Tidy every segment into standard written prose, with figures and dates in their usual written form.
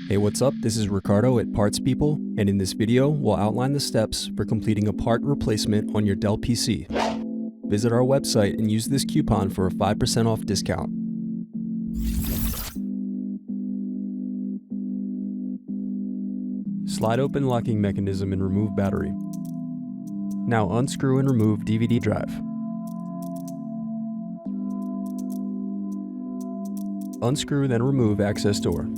Hey, what's up? This is Ricardo at Parts People, and in this video, we'll outline the steps for completing a part replacement on your Dell PC. Visit our website and use this coupon for a 5% off discount. Slide open locking mechanism and remove battery. Now unscrew and remove DVD drive. Unscrew, then remove access door.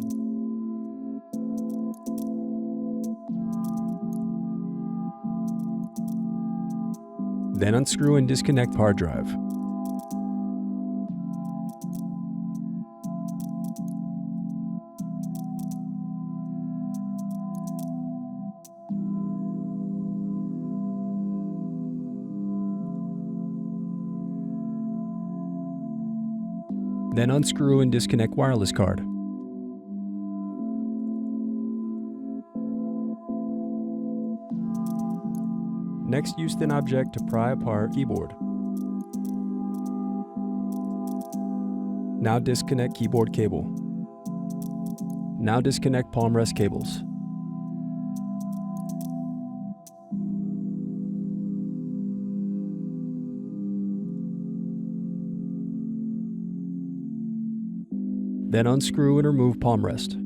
Then unscrew and disconnect hard drive. Then unscrew and disconnect wireless card. Next, use thin object to pry apart keyboard. Now disconnect keyboard cable. Now disconnect palm rest cables. Then unscrew and remove palm rest.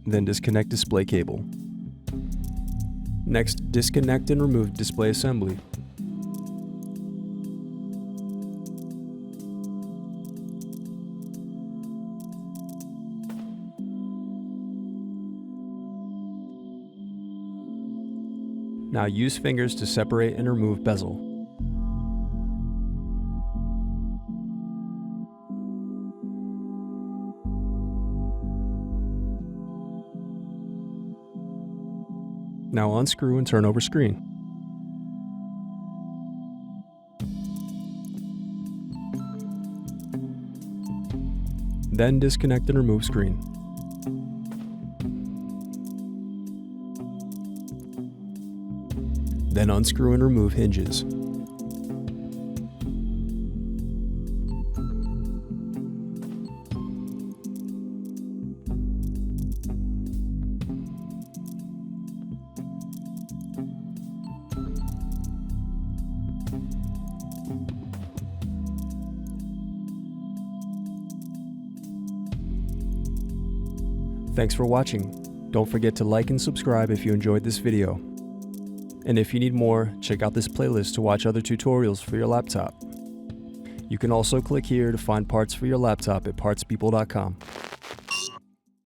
Then disconnect display cable. Next, disconnect and remove display assembly. Now use fingers to separate and remove bezel. Now unscrew and turn over screen. Then disconnect and remove screen. Then unscrew and remove hinges. Thanks for watching. Don't forget to like and subscribe if you enjoyed this video. And if you need more, check out this playlist to watch other tutorials for your laptop. You can also click here to find parts for your laptop at partspeople.com.